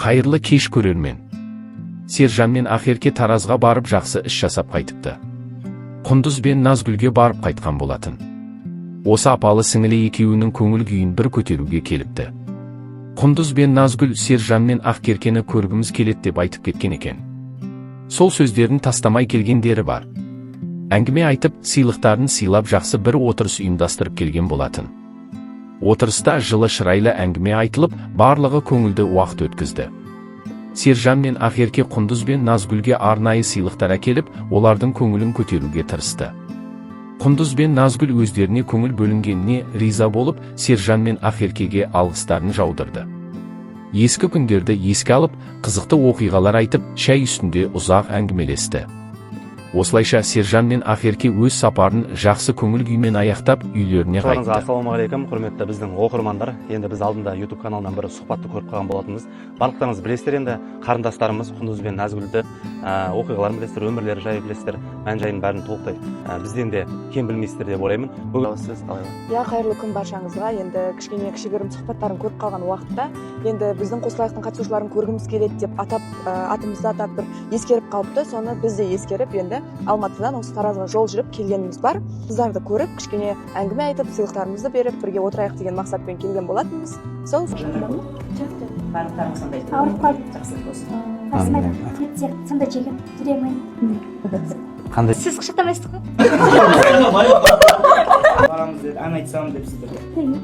Қайырлы кеш көрермен. Сержан мен Ақерке Таразға барып жақсы іс жасап қайтыпты. Құндыз бен Назгүлге барып қайтқан болатын. Осы апалы сіңілі екеуінің көңіл күйін бір көтеруге келіпті. Құндыз бен Назгүл Сержан мен Ақеркені көргіміз келет деп айтып кеткен екен. Сол сөздерін тастамай келгендері бар. Әңгіме айтып, сыйлықтарын сыйлап жақсы бір отырыс ұйымдастырып келген болатын. Отырыста жылы шырайлы әңгіме айтылып, барлығы көңілді уақыт өткізді. Сержан мен Ақерке Құндыз бен Назгүлге арнайы сыйлықтар әкеліп, олардың көңілін көтеруге тырысты. Құндыз бен Назгүл өздеріне көңіл бөлінгеніне риза болып, Сержан мен Ақеркеге алғыстарын жаудырды. Ескі күндерді еске алып, қызықты оқиғалар айтып, шай үстінде ұзақ әңгімелесті. Осылайша Сержан мен Ақерке өз сапарын жақсы көңіл күймен аяқтап, үйлеріне қайтты. Ассалаумағалейкум, құрметті біздің оқырмандар. Енді біз алдында YouTube каналынан бір сұхбатты көріп қалған болатынбыз. Барлықтарыңыз білесіздер, енді қарындастарымыз Құндыз бен Назгүлді оқиғаларын білесіздер, өмірлері жайы білесіздер, мән-жайын бәрін толықтай бізден де кем білмейсіздер деп ойлаймын. Бүгін сіз қалай? Я, қайырлы күн баршаңызға. Енді кішігірім сұхбаттарын көріп қалған уақытта, енді біздің қосылайықтың қатысушыларын көргіміз келеді деп атымызды атап бір ескеріп қалыпты. Соны біз де ескеріп, енді Алматыдан осы Таразға жол жүріп келгеніміз бар. Қыздарды көріп, кішкене әңгіме айтып, сыйлықтарымызды беріп, бірге отырайық деген мақсатпен келген болатынбыз. Сол Барлықтарың сондай. Ауырып қалды. Жақсылық болсын. Басыма кетсе, сонда жеген жүремін. Қандай? Сіз құшақтамайсыз ғой? Барамыз деді, ән айтсам деп сіздер. Деген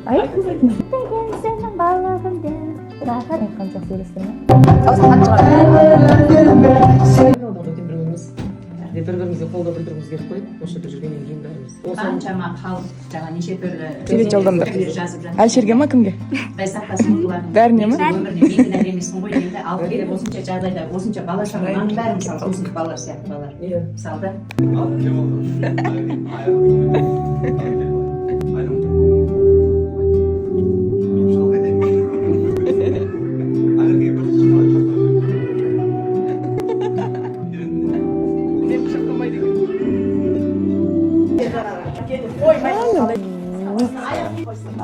сенің балығыңды рахат айтқан жоқ сөйлестірме. бір-бірімізге қолдау білдіруіміз керек қой, осы жерде жүргеннен кейін бәріміз. Қаншама халық жаңа неше түрлі Сурет жолдандар. жазып жатыр. Әлшерге ма, кімге? Құдай сақтасын бұлардың. Бәріне ме? Өмірде бекінер емеспін ғой, енді алып келіп осынша жағдайда, осынша бала шағаның бәрі мысалы осынша балалар сияқты балалар. Мысалда.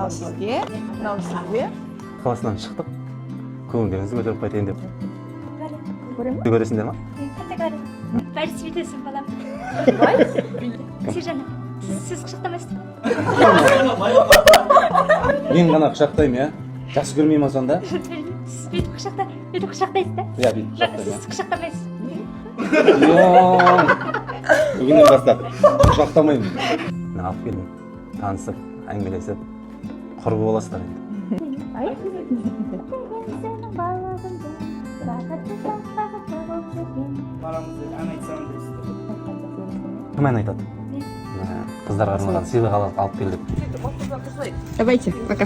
Ал сізге, мынау сізге. Қаласынан шықтық. Көңілдеріңізді көтеріп қайтайын деп. Көремін. Көресіңдер ма? Категория. Бәрі светесің балам. Сержан, сіз құшақтамайсыз ғой? Мен ғана құшақтаймын, я. Жақсы көрмеймін сонда? Сіз бүйтіп құшақтайсыз да? Я, бүйтіп құшақтаймын. Сіз құшақтамайсыз. Бүгіннен бастап құшақтамаймын. Мен алып келдім. Танысып, әңгімелесіп, құрбы боласыздар енді. Барамыз деді, ән айтсам деп сіздер. Кім ән айтады? Қыздарға арналған сыйлық алып келдік. Давайте, пока.